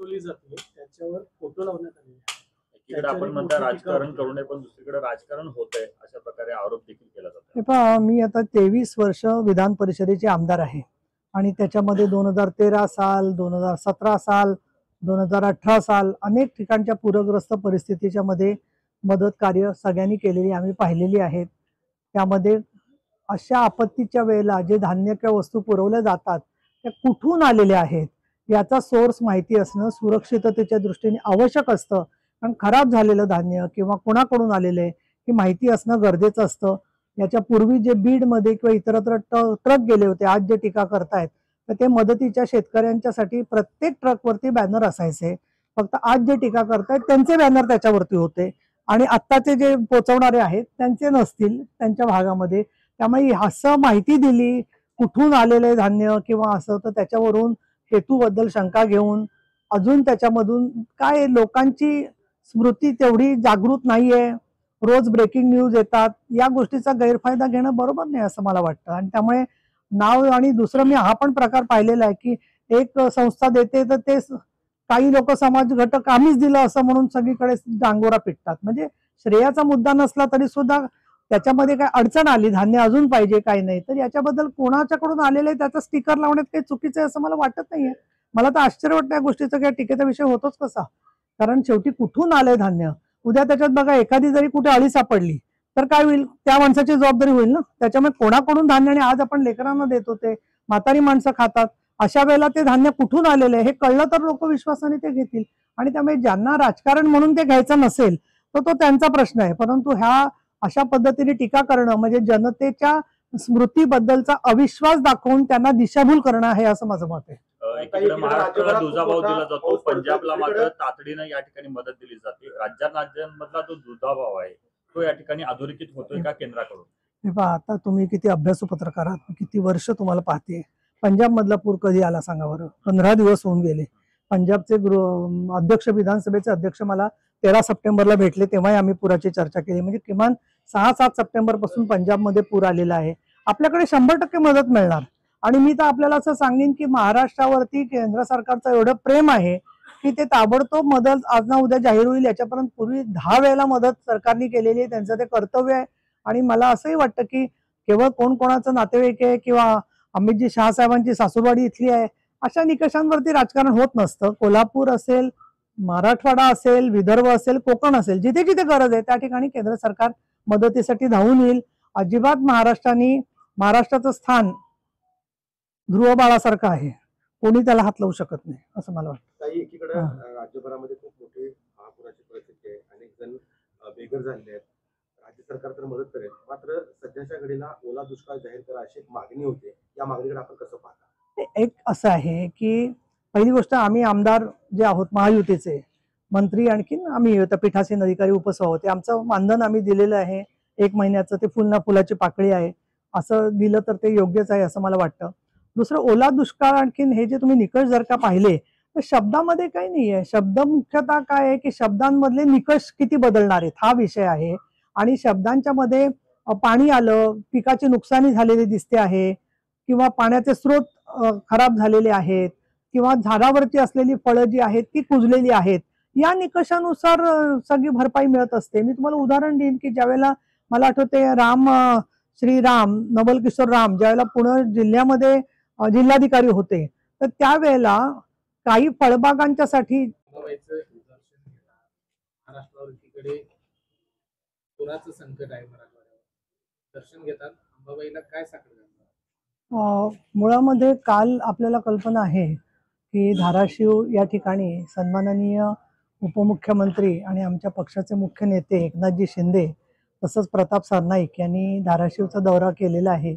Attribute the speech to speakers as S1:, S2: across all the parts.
S1: टोली जाते त्याच्यावर फोटो लावण्यात आलेले आहे.
S2: एकीकडे आपण म्हणता राजकारण करू नये, पण दुसरीकडे राजकारण होतंय अशा प्रकारे आरोप देखील केला जातो.
S3: हे पहा, मी आता 23 वर्ष विधान परिषदेचे आमदार आहे आणि त्याच्यामध्ये 2013 साल, 2017 साल, 2018 साल अनेक ठिकाणच्या पूरग्रस्त परिस्थितीच्या मध्ये मदत कार्य सगळ्यांनी केलेली आम्ही पाहिलेली आहेत. त्यामध्ये अशा आपत्तीच्या वेळेला जे धान्य किंवा वस्तू पुरवल्या जातात त्या कुठून आलेल्या आहेत याचा सोर्स माहिती असणं सुरक्षिततेच्या दृष्टीने आवश्यक असतं. कारण खराब झालेलं धान्य किंवा कोणाकडून आलेले ही माहिती असणं गरजेचं असतं. याच्या पूर्वी जे बीडमध्ये किंवा इतरत्र ट्रक गेले होते, आज जे टीका करतायत तर ते मदतीच्या शेतकऱ्यांच्यासाठी प्रत्येक ट्रकवरती बॅनर असायचे. फक्त आज जे टीका करतायत त्यांचे बॅनर त्याच्यावरती होते आणि आत्ताचे जे पोचवणारे आहेत त्यांचे नसतील त्यांच्या भागामध्ये. त्यामुळे असं माहिती दिली कुठून आलेले धान्य किंवा असं तर त्याच्यावरून हेतूबद्दल शंका घेऊन अजून त्याच्यामधून काय लोकांची स्मृती तेवढी जागृत नाहीये. रोज ब्रेकिंग न्यूज येतात, या गोष्टीचा गैरफायदा घेणं बरोबर नाही असं मला वाटतं. आणि त्यामुळे नाव आणि दुसरं मी हा पण प्रकार पाहिलेला आहे की एक संस्था देते तर ते काही लोक समाज घटक आम्हीच दिलं असं म्हणून सगळीकडे डांगोरा पिटतात. म्हणजे श्रेयाचा मुद्दा नसला तरी सुद्धा त्याच्यामध्ये काय अडचण आली, धान्य अजून पाहिजे काही नाही, तर याच्याबद्दल कोणाच्याकडून आलेलं आहे त्याचा स्टिकर लावण्यात काही चुकीचं आहे असं मला वाटत नाहीये. मला तर आश्चर्य वाटतं या गोष्टीचं की टीकेचा विषय होतोच कसा. कारण शेवटी कुठून आलंय धान्य, उद्या त्याच्यात बघा एखादी जरी कुठे अळी सापडली तर काय होईल, त्या माणसाची जबाबदारी होईल ना. त्याच्यामुळे कोणाकडून धान्य, आणि आज आपण लेकरांना देत होते, म्हातारी माणसं खातात, अशा वेळेला ते धान्य कुठून आलेलं आहे हे कळलं तर लोक विश्वासाने ते घेतील. आणि त्यामुळे ज्यांना राजकारण म्हणून ते घ्यायचं नसेल तर तो त्यांचा प्रश्न आहे. परंतु ह्या अशा पद्धतीने टीका करणं म्हणजे जनतेच्या स्मृतीबद्दलचा अविश्वास दाखवून त्यांना दिशाभूल करणं आहे असं माझं मत आहे.
S2: एकीकडे महाराष्ट्राला दुजाभाव दिला जातो, पंजाबला मात्र तातडीनं या ठिकाणी मदत दिली जाते. राज्यांमधला जो दुजाभाव आहे तो या ठिकाणी अधोरेखित होतोय का केंद्राकडून?
S3: हे पहा, आता तुम्ही किती अभ्यासू पत्रकार आहात, किती वर्ष तुम्हाला पाहते. पंजाब मधला पूर कधी आला सांगा बरं? 15 दिवस होऊन गेले. पंजाबचे अध्यक्ष, विधानसभेचे अध्यक्ष मला 13 सप्टेंबरला भेटले, तेव्हाही आम्ही पुराची चर्चा केली. म्हणजे किमान 6-7 सप्टेंबर पासून पंजाबमध्ये पूर आलेला आहे. आपल्याकडे 100% मदत मिळणार. आणि मी तर आपल्याला असं सांगेन की महाराष्ट्रावरती केंद्र सरकारचं एवढं प्रेम आहे की ते ताबडतोब मदत आज ना उद्या जाहीर होईल. याच्यापर्यंत पूर्वी 10 वेळेला मदत सरकारने केलेली आहे, त्यांचं ते कर्तव्य आहे. आणि मला असंही वाटतं की केवळ कोण कोणाचं नातेवाईक आहे किंवा अमितजी शहा साहेबांची सासूरवाडी इथली आहे अशा निकषांवरती राजकारण होत नसतं. कोल्हापूर असेल, मराठवाडा असेल, विदर्भ असेल, कोकण असेल, जिथे जिथे गरज आहे त्या ठिकाणी केंद्र सरकार मदतीसाठी धावून येईल. अजिबात महाराष्ट्राचं स्थान ध्रुव बाळासारखं आहे, कोणी त्याला हात लावू शकत नाही असं मला वाटतं.
S4: एकीकडे राज्यभरामध्ये खूप मोठी महापुराची परिस्थिती आहे, अनेक जण बेघर झालेले आहेत. राज्य सरकार तर मदत करेल, मात्र सध्याच्या घडीला ओला दुष्काळ जाहीर करा अशी एक मागणी होते. या मागणीकडे आपण कसं पाहता?
S3: एक असं आहे की पहिली गोष्ट, आम्ही आमदार जे आहोत महायुतीचे, मंत्री आणखीन आम्ही पीठासीन अधिकारी उपसभापती, आमचं मानधन आम्ही दिलेलं आहे 1 महिन्याचं. ते फुलाची पाकळी आहे, असं दिलं तर ते योग्यच आहे असं मला वाटतं. दुसरं, ओला दुष्काळ आणखीन हे जे तुम्ही निकष जर का पाहिले तर शब्दामध्ये काही नाहीये. शब्द मुख्यतः काय आहे की शब्दांमधले निकष किती बदलणार आहेत हा विषय आहे. आणि शब्दांच्या मध्ये पाणी आलं, पिकाची नुकसानी झालेली दिसते आहे, किंवा पाण्याचे स्रोत खराब झालेले आहेत, किंवा झाडावरची असलेली फळं जी आहेत ती कुजलेली आहेत, या निकषानुसार सगळी भरपाई मिळत असते. मी तुम्हाला उदाहरण देईन की ज्यावेळेला मला आठवते श्रीराम नवल किशोर राम ज्यावेळेला पुणे जिल्ह्यामध्ये जिल्हाधिकारी होते तर त्यावेळेला काही फळबागांच्यासाठी
S1: महाराष्ट्रावर एकीकडे पुराचं संकट आहे, मराठवाड्यावर दर्शन घेतात, अंबाबाईला काय साकडं?
S3: मुळामध्ये काल आपल्याला कल्पना आहे की धाराशिव या ठिकाणी सन्माननीय उपमुख्यमंत्री आणि आमच्या पक्षाचे मुख्य नेते एकनाथजी शिंदे तसंच प्रताप सरनाईक यांनी धाराशिवचा दौरा केलेला आहे.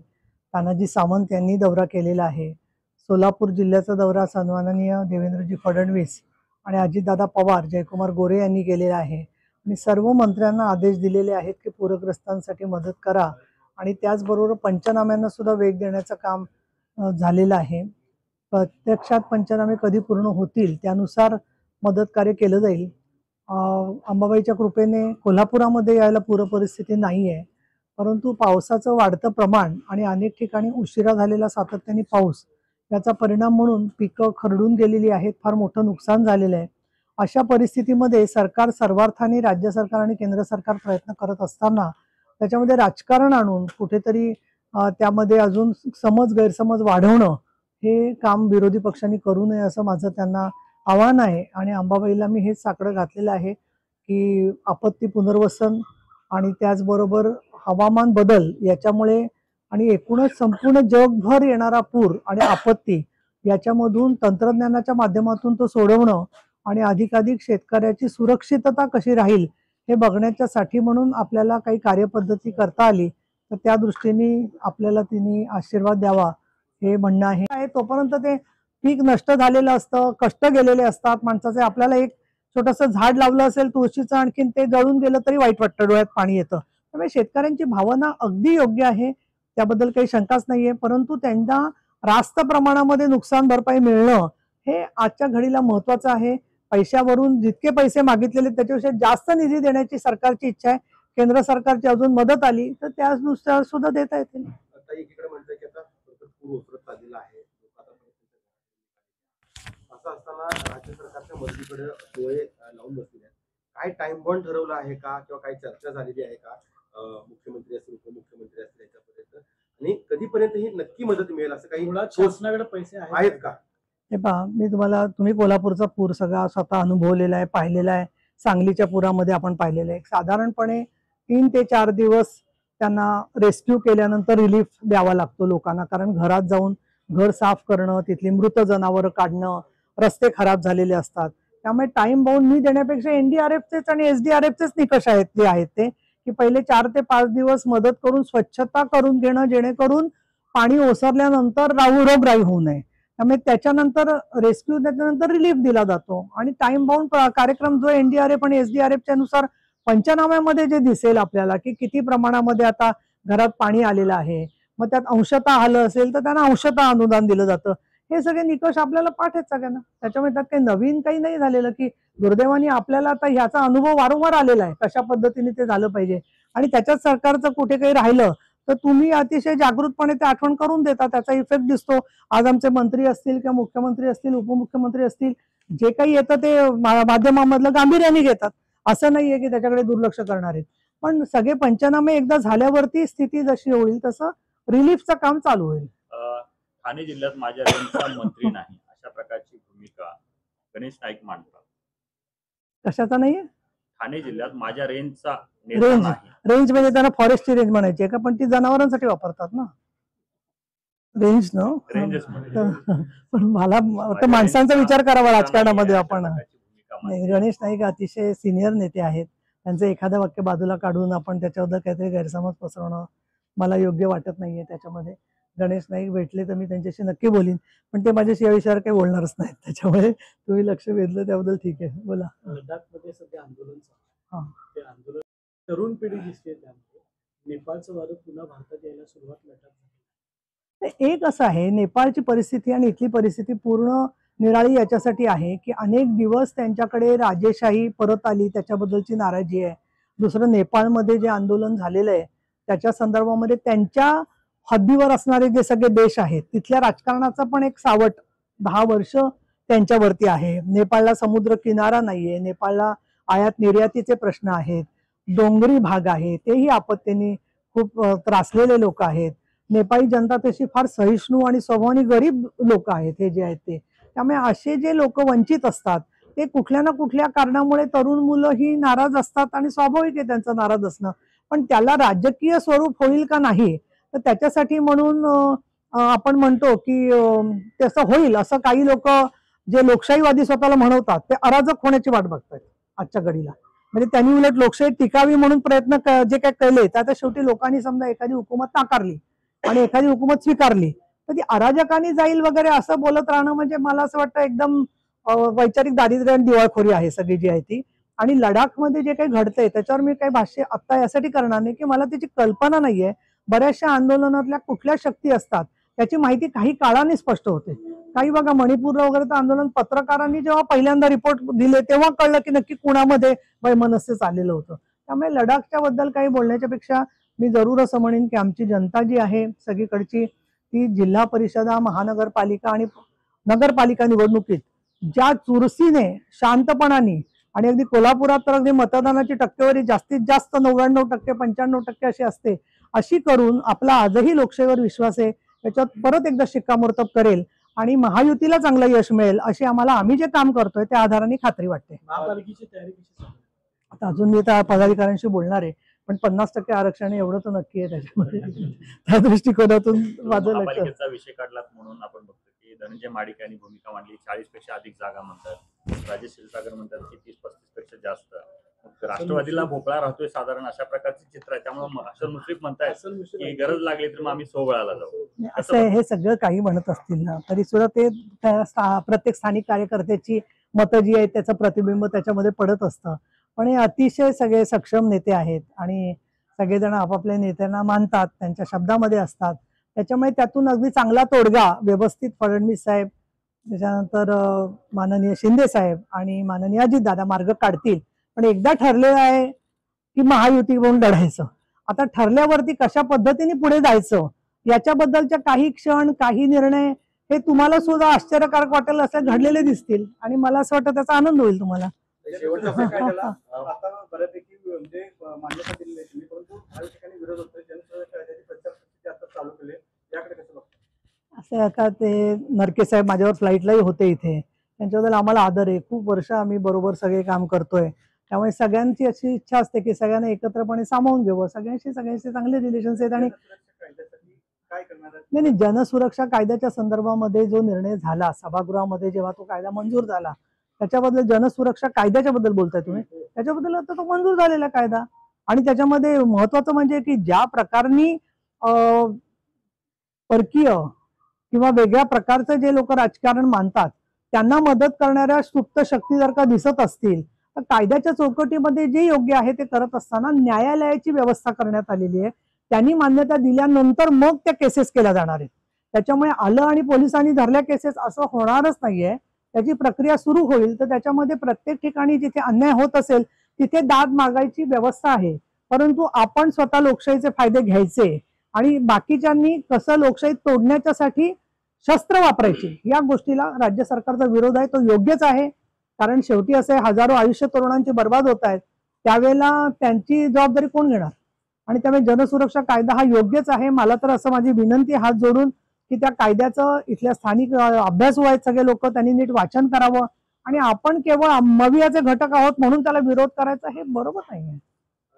S3: तानाजी सावंत यांनी दौरा केलेला आहे. सोलापूर जिल्ह्याचा दौरा सन्माननीय देवेंद्रजी फडणवीस आणि अजितदादा पवार, जयकुमार गोरे यांनी केलेला आहे. आणि सर्व मंत्र्यांना आदेश दिलेले आहेत की पूरग्रस्तांसाठी मदत करा. आणि त्याचबरोबर पंचनाम्यांना सुद्धा वेग देण्याचं काम झालेलं आहे. प्रत्यक्षात पंचनामे कधी पूर्ण होतील त्यानुसार मदत कार्य केलं जाईल. अंबाबाईच्या कृपेने कोल्हापुरामध्ये यायला पूर परिस्थिती नाही आहे, परंतु पावसाचं वाढतं प्रमाण आणि अनेक ठिकाणी उशिरा झालेला सातत्याने पाऊस याचा परिणाम म्हणून पिकं खरडून गेलेली आहेत, फार मोठं नुकसान झालेलं आहे. अशा परिस्थितीमध्ये सरकार सर्वार्थाने राज्य सरकार आणि केंद्र सरकार प्रयत्न करत असताना त्याच्यामध्ये राजकारण आणून कुठेतरी त्यामध्ये अजून गैरसमज वाढवणं हे काम विरोधी पक्षांनी करू नये असं माझं त्यांना आव्हान आहे. आणि अंबाबाईला मी हेच साकडं घातलेलं आहे की आपत्ती पुनर्वसन आणि त्याचबरोबर हवामान बदल याच्यामुळे आणि एकूणच संपूर्ण जगभर येणारा पूर आणि आपत्ती याच्यामधून तंत्रज्ञानाच्या माध्यमातून तो सोडवणं आणि अधिकाधिक शेतकऱ्याची सुरक्षितता कशी राहील हे बघण्याच्यासाठी म्हणून आपल्याला काही कार्यपद्धती करता आली तर त्या दृष्टीने आपल्याला तिने आशीर्वाद द्यावा हे म्हणणं आहे. तोपर्यंत ते पीक नष्ट झालेलं असतं, कष्ट गेलेले असतात माणसाचे. आपल्याला एक छोटंसं झाड लावलं असेल तुळशीचं, आणखीन ते जळून गेलं तरी वाईट वाटतं, डोळ्यात पाणी येतं. त्यामुळे शेतकऱ्यांची भावना अगदी योग्य आहे, त्याबद्दल काही शंकाच नाहीये. परंतु त्यांना रास्त प्रमाणामध्ये नुकसान भरपाई मिळणं हे आजच्या घडीला महत्वाचं आहे. पैशावरून जितके पैसे मागितलेले त्याच्यापेक्षा जास्त निधी देण्याची सरकारची इच्छा आहे. केंद्र सरकारची अजून मदत आली तर त्यानुसार सुद्धा देता येतील.
S4: आता एकीकडे म्हणतात की आता पूर ओसरत चाललेला आहे, असं असताना राज्य सरकारच्या मदतीकडे डोळे लावून बसलेले आहेत. काय टाइम बॉन्ड ठरवला आहे का किंवा काही चर्चा झालेली आहे का मुख्यमंत्री असतील उपमुख्यमंत्री असतील याच्यापर्यंत, आणि कधीपर्यंत ही नक्की मदत मिळेल असं काही
S1: शासनाकडे पैसे
S4: आहेत का?
S3: हे पहा, तुम्ही कोल्हापूरचा पूर सगळा स्वतः अनुभवलेला आहे, पाहिलेला आहे. सांगलीच्या पुरामध्ये आपण पाहिलेलं आहे. साधारणपणे 3 ते 4 दिवस त्यांना रेस्क्यू केल्यानंतर रिलीफ द्यावा लागतो लोकांना, कारण घरात जाऊन घर साफ करणं, तिथली मृत जनावरं काढणं, रस्ते खराब झालेले असतात. त्यामुळे टाइम बाउंड मी देण्यापेक्षा NDRFचेच आणि SDRFचेच निकष आहेत जे आहेत ते, की पहिले 4 ते 5 दिवस मदत करून स्वच्छता करून घेणं, जेणेकरून पाणी ओसरल्यानंतर रोगराई होऊ नये. त्यामुळे त्याच्यानंतर रेस्क्यू त्याच्यानंतर रिलीफ दिला जातो. आणि टाइम बाउंड कार्यक्रम जो NDRF आणि SDRFच्या नुसार पंचनाम्यामध्ये जे दिसेल आपल्याला की किती प्रमाणामध्ये आता घरात पाणी आलेलं आहे, मग त्यात अंशतः आलं असेल तर त्यांना अंशतः अनुदान दिलं जातं. हे सगळे निकष आपल्याला पाठ आहेत सगळ्यांना. त्याच्यामुळे त्यात काही नवीन काही नाही झालेलं, की दुर्दैवाने आपल्याला आता ह्याचा अनुभव वारंवार आलेला आहे कशा पद्धतीने ते झालं पाहिजे. आणि त्याच्यात सरकारचं कुठे काही राहिलं तर तुम्ही अतिशय जागृतपणे ते आठवण करून देता, त्याचा इफेक्ट दिसतो. आज आमचे मंत्री असतील किंवा मुख्यमंत्री असतील, उपमुख्यमंत्री असतील, जे काही येतं ते माध्यमामधलं गांभीर्याने घेतात. असं नाहीये की त्याच्याकडे दुर्लक्ष करणार आहेत. पण सगळे पंचनामे एकदा झाल्यावरती स्थिती जशी होईल तसं रिलीफचं काम चालू होईल.
S2: ठाणे जिल्ह्यात माझ्या रेंजचा मंत्री नाही अशा प्रकारची भूमिका गणेश नाईक मांडतात.
S3: कशाचा नाहीये?
S2: ठाणे जिल्ह्यात माझ्या रेंजचा नेता नाही.
S3: रेंज म्हणजे त्यांना फॉरेस्टची रेंज म्हणायची का? पण ती जनावरांसाठी वापरतात ना रेंज न.
S2: रेंजच
S3: पण मला वाटतं माणसांचा विचार करावा राजकारणामध्ये आपण. नाही, गणेश नाईक अतिशय सिनियर नेते आहेत. त्यांचं एखादं वाक्य बाजूला काढून आपण त्याच्याबद्दल काहीतरी गैरसमज पसरवणं मला योग्य वाटत नाहीये त्याच्यामध्ये. गणेश नाईक भेटले तर मी त्यांच्याशी नक्की बोलीन, पण ते माझ्याशी या विषयावर काही बोलणारच नाहीत. त्याच्यामुळे तुम्ही लक्ष वेधलं त्याबद्दल ठीक आहे, बोला.
S1: लडाखमध्ये सध्या आंदोलन चालू
S3: आहे.
S1: ते आंदोलन तरुण पिढी दिसते, त्यामुळे नेपाळचं वारं पुन्हा भारतात यायला सुरुवात लडाख.
S3: एक असं आहे, नेपाळची परिस्थिती आणि इथली परिस्थिती पूर्ण निराळी याच्यासाठी आहे की अनेक दिवस त्यांच्याकडे राजेशाही परत आली त्याच्याबद्दलची नाराजी आहे. दुसरं, नेपाळमध्ये जे आंदोलन झालेलं आहे त्याच्या संदर्भामध्ये त्यांच्या हद्दीवर असणारे जे सगळे देश आहेत तिथल्या राजकारणाचा पण एक सावट 10 वर्ष त्यांच्यावरती आहे. नेपाळला समुद्र किनारा नाहीये, नेपाळला आयात निर्यातीचे प्रश्न आहेत, डोंगरी भाग आहे, तेही आपत्तीने खूप त्रासलेले लोक आहेत. नेपाळी जनता तशी फार सहिष्णू आणि स्वभावाने गरीब लोक आहेत हे जे आहेत ते. त्यामुळे असे जे लोक वंचित असतात ते कुठल्या ना कुठल्या कारणामुळे तरुण मुलं ही नाराज असतात आणि स्वाभाविक आहे त्यांचं नाराज असणं. पण त्याला राजकीय स्वरूप होईल का नाही तर त्याच्यासाठी म्हणून आपण म्हणतो की तसं होईल असं काही लोक जे लोकशाहीवादी स्वतःला म्हणवतात ते अराजक होण्याची वाट बघतात आजच्या घडीला. म्हणजे त्यांनी उलट लोकशाही टिकावी म्हणून प्रयत्न जे काही केले तर आता शेवटी लोकांनी समजा एखादी हुकूमत नाकारली आणि एखादी हुकूमत स्वीकारली तर ती अराजकाने जाईल वगैरे असं बोलत राहणं म्हणजे मला असं वाटतं एकदम वैचारिक दारिद्र्य आणि दिवाळखोरी आहे सगळी जी आहे ती. आणि लडाखमध्ये जे काही घडतंय त्याच्यावर मी काही भाष्य आता यासाठी करणार नाही की मला त्याची कल्पना नाहीये. बऱ्याचशा आंदोलनातल्या कुठल्या शक्ती असतात त्याची माहिती काही काळाने स्पष्ट होते. काही बघा मणिपूरला वगैरे तर आंदोलन पत्रकारांनी जेव्हा पहिल्यांदा रिपोर्ट दिले तेव्हा कळलं की नक्की कुणामध्ये वैमनस्य चाललेलं होतं. त्यामुळे लडाखच्या बद्दल काही बोलण्याच्या पेक्षा मी जरूर असं म्हणेन की आमची जनता जी आहे सगळीकडची की जिल्हा परिषदा, महानगरपालिका आणि नगरपालिका निवडणुकीत ज्या चुरसीने, शांतपणाने आणि अगदी कोल्हापुरात तर अगदी मतदानाची टक्केवारी जास्तीत जास्त 99%, 95% अशी असते, अशी करून आपला आजही लोकशाहीवर विश्वास आहे. त्याच्यात परत एकदा शिक्कामोर्तब करेल आणि महायुतीला चांगलं यश मिळेल अशी आम्ही जे काम करतोय त्या आधाराने खात्री वाटते.
S1: महापालिकेची तयारी कशी चालू आहे?
S3: आता अजून मी त्या पदाधिकाऱ्यांशी बोलणार आहे, पण 50% आरक्षण एवढं तर नक्की आहे त्याच्यामध्ये. त्या दृष्टिकोनातून माझं लक्ष.
S2: महापालिकेचा विषय काढलात म्हणून आपण बघतो की धनंजय महाडिक यांनी भूमिका मांडली. 40 पेक्षा अधिक जागा म्हणतात, राजेश क्षीरसागर म्हणतात की 30-35 पेक्षा जास्त. राष्ट्रवादीला भोपळा राहतोय साधारण अशा प्रकारचे चित्र आहे. त्यामुळे हसन मुश्रीफ म्हणतायत की गरज लागली तर मग आम्ही 16 जाऊ.
S3: असं हे सगळं काही म्हणत असतील ना तरी सुद्धा ते प्रत्येक स्थानिक कार्यकर्त्याची मतं जी आहेत त्याचं प्रतिबिंब त्याच्यामध्ये पडत असतं. पण हे अतिशय सगळे सक्षम नेते आहेत आणि सगळेजण आपापल्या नेत्यांना मानतात, त्यांच्या शब्दामध्ये असतात. त्याच्यामुळे त्यातून अगदी चांगला तोडगा व्यवस्थित फडणवीस साहेब, त्याच्यानंतर माननीय शिंदे साहेब आणि माननीय अजितदादा मार्ग काढतील. पण एकदा ठरलेलं आहे की महायुती म्हणून लढायचं. आता ठरल्यावरती कशा पद्धतीने पुढे जायचं याच्याबद्दलच्या काही क्षण, काही निर्णय हे तुम्हाला सुद्धा आश्चर्यकारक वाटेल असे घडलेले दिसतील आणि मला असं वाटतं त्याचा आनंद होईल तुम्हाला.
S5: आता बऱ्यापैकी म्हणजे मान्यता दिलेली आहे तुम्ही, परंतु काही ठिकाणी विरोध होतोय. जनसुरक्षा कायद्याचे प्रचार आता चालू केले, याकडे कसं बघतो?
S3: असे आता ते नरके साहेब माझ्यावर फ्लाईटलाही होते इथे, त्यांच्याबद्दल आम्हाला आदर आहे. खूप वर्ष आम्ही बरोबर सगळे काम करतोय. त्यामुळे सगळ्यांची अशी इच्छा असते की सगळ्यांना एकत्रपणे सामावून घेऊ, सगळ्यांशी चांगले रिलेशन्स आहेत. आणि
S5: काय करणार?
S3: नाही, जनसुरक्षा कायद्याच्या संदर्भामध्ये जो निर्णय झाला सभागृहामध्ये जेव्हा तो कायदा मंजूर झाला त्याच्याबद्दल, जनसुरक्षा कायद्याच्या बद्दल बोलताय तुम्ही, त्याच्याबद्दल आता तो मंजूर झालेला कायदा. आणि त्याच्यामध्ये महत्वाचं म्हणजे की ज्या प्रकारनी परकीय किंवा वेगळ्या प्रकारचं जे लोक राजकारण मानतात त्यांना मदत करणाऱ्या सुप्त शक्ती जर का दिसत असतील तर कायद्याच्या चौकटीमध्ये जे योग्य आहे ते करत असताना न्यायालयाची व्यवस्था करण्यात आलेली आहे. त्यांनी मान्यता दिल्यानंतर मग त्या केसेस केल्या जाणार आहेत. त्याच्यामुळे आलं आणि पोलिसांनी धरल्या केसेस असं होणारच नाहीये. त्याची प्रक्रिया सुरू होईल. तर त्याच्यामध्ये प्रत्येक ठिकाणी जिथे अन्याय होत असेल तिथे दाद मागायची व्यवस्था आहे. परंतु आपण स्वतः लोकशाहीचे फायदे घ्यायचे आणि बाकीच्यांनी कसं लोकशाही तोडण्याच्यासाठी शस्त्र वापरायची या गोष्टीला राज्य सरकारचा विरोध आहे. तो योग्यच आहे, कारण शेवटी असे हजारो आयुष्य तरुणांची बर्बाद होत आहेत. त्यावेळेला त्यांची जबाबदारी कोण घेणार? आणि त्यामुळे जनसुरक्षा कायदा हा योग्यच आहे. मला तर असं माझी विनंती हात जोडून की त्या कायद्याचं इथल्या स्थानिक अभ्यासू आहेत सगळे लोक, त्यांनी नीट वाचन करावं. आणि आपण केवळ मवियाचे घटक आहोत म्हणून त्याला विरोध करायचा हे बरोबर नाहीये.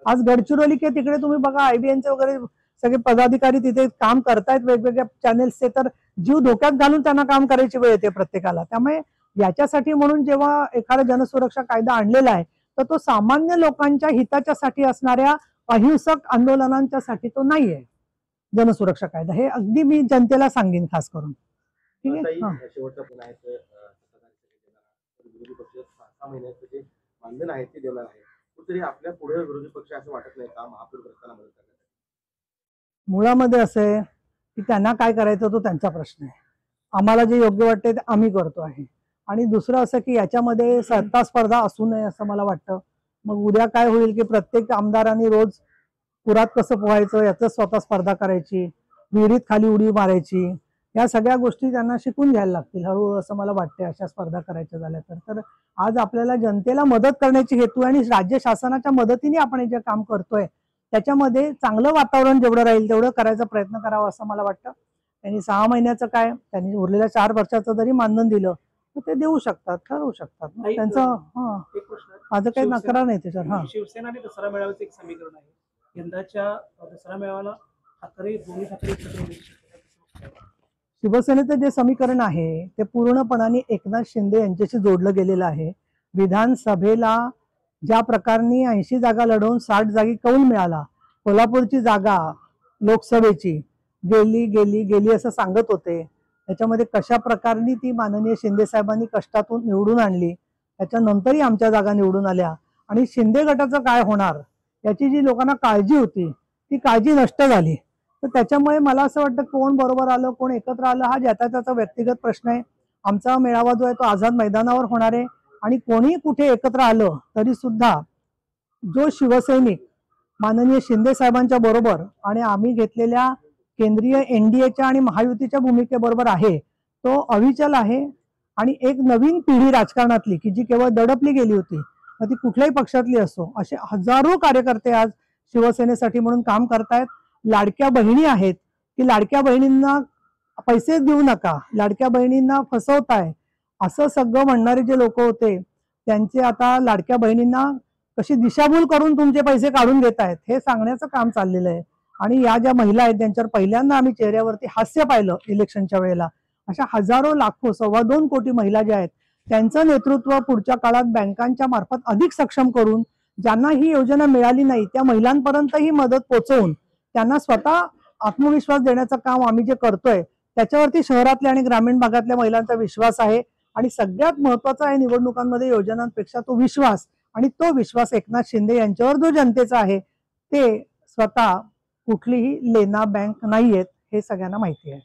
S3: आज गडचिरोली के तिकडे तुम्ही बघा, आयबीएनचे वगैरे सगळे पदाधिकारी तिथे काम करतायत वेगवेगळ्या चॅनेल्सचे, तर जीव धोक्यात घालून त्यांना काम करायची वेळ येते प्रत्येकाला. त्यामुळे याच्यासाठी म्हणून जेव्हा एखादा जनसुरक्षा कायदा आणलेला आहे तर तो सामान्य लोकांच्या हिताच्यासाठी असणाऱ्या अहिंसक आंदोलनांच्यासाठी तो नाहीये जनसुरक्षा कायदा. हे अगदी मी जनतेला सांगेन खास करून. ठीक आहे.
S4: शेवटचा पण आहे विरोधी पक्ष 6 महिन्याचं जे मानधन आहे ते देणार आहे. कुठेतरी आपल्या पुढे विरोधी पक्ष असं वाटत नाही का महापूरग्रस्तांना मदत करण्यासाठी?
S3: मुळामध्ये असं आहे की त्यांना काय करायचं तो त्यांचा प्रश्न आहे. आम्हाला जे योग्य वाटते ते आम्ही करतो आहे. आणि दुसरं असं की याच्यामध्ये सत्ता स्पर्धा असू नये असं मला वाटतं. मग उद्या काय होईल की प्रत्येक आमदारांनी रोज पुरात कसं पोहायचं याचं स्वतः स्पर्धा करायची, विहिरीत खाली उडी मारायची, या सगळ्या गोष्टी त्यांना शिकून घ्यायला लागतील हळूहळू असं मला वाटते अशा स्पर्धा करायच्या झाल्या तर. आज आपल्याला जनतेला मदत करण्याची हेतू आणि राज्य शासनाच्या मदतीने आपण जे काम करतोय त्याच्यामध्ये चांगलं वातावरण जेवढं राहील तेवढं करायचा प्रयत्न करावा असं मला वाटतं. त्यांनी 6 महिन्याचं काय, त्यांनी उरलेल्या 4 वर्षाचं जरी मानधन दिलं तर ते देऊ शकतात, ठरवू शकतात त्यांचं. माझं काही नकार नाही त्याच्यावर.
S1: शिवसेना आणि दसरा मेळाव्याचं एक समीकरण आहे. यंदाच्या दसरा मेळाव्याला दोन्ही ठाकरे
S3: शिवसेनेचं जे समीकरण आहे ते पूर्णपणाने एकनाथ शिंदे यांच्याशी जोडलं गेलेलं आहे. विधानसभेला ज्या प्रकारे 80 जागा लढवून 60 जागी कौल मिळाला, कोल्हापूरची जागा लोकसभेची गेली गेली गेली असं सांगत होते. त्याच्यामध्ये कशा प्रकारे ती माननीय शिंदे साहेबांनी कष्टातून निवडून आणली, त्याच्यानंतरही आमच्या जागा निवडून आल्या. आणि शिंदे गटाचं काय होणार याची जी लोकांना काळजी होती ती काळजी नष्ट झाली. तर त्याच्यामुळे मला असं वाटतं कोण बरोबर आलं कोण एकत्र आलं हा ज्याचा त्याचा व्यक्तिगत प्रश्न आहे. आमचा मेळावा जो आहे तो आझाद मैदानावर होणार आहे आणि कोणी कुठे एकत्र आलं तरी सुद्धा जो शिवसैनिक माननीय शिंदे साहेबांच्या बरोबर आणि आम्ही घेतलेल्या केंद्रीय NDAच्या आणि महायुतीच्या भूमिकेबरोबर आहे तो अविचल आहे. आणि एक नवीन पिढी राजकारणातली की जी केवळ दडपली गेली होती, मग ती कुठल्याही पक्षातली असो, असे हजारो कार्यकर्ते आज शिवसेनेसाठी म्हणून काम करतायत. लाडक्या बहिणी आहेत की लाडक्या बहिणींना पैसे देऊ नका, लाडक्या बहिणींना फसवताय, असं सगळं म्हणणारे जे लोक होते त्यांचे आता लाडक्या बहिणींना कशी दिशाभूल करून तुमचे पैसे काढून देत आहेत हे सांगण्याचं काम चाललेलं आहे. आणि या ज्या महिला आहेत त्यांच्यावर पहिल्यांदा आम्ही चेहऱ्यावरती हास्य पाहिलं इलेक्शनच्या वेळेला. अशा हजारो लाखो 2.25 कोटी महिला ज्या आहेत त्यांचं नेतृत्व पुढच्या काळात बँकांच्या मार्फत अधिक सक्षम करून ज्यांना ही योजना मिळाली नाही त्या महिलांपर्यंत ही मदत पोहोचवून त्यांना स्वतः आत्मविश्वास देण्याचं काम आम्ही जे करतोय त्याच्यावरती शहरातल्या आणि ग्रामीण भागातल्या महिलांचा विश्वास आहे. आणि सगळ्यात महत्वाचा आहे निवडणुकांमध्ये योजनांपेक्षा तो विश्वास. आणि तो विश्वास एकनाथ शिंदे यांच्यावर जो जनतेचा आहे ते स्वतः कुठलीही लेना बँक नाहीयेत हे सगळ्यांना माहिती आहे.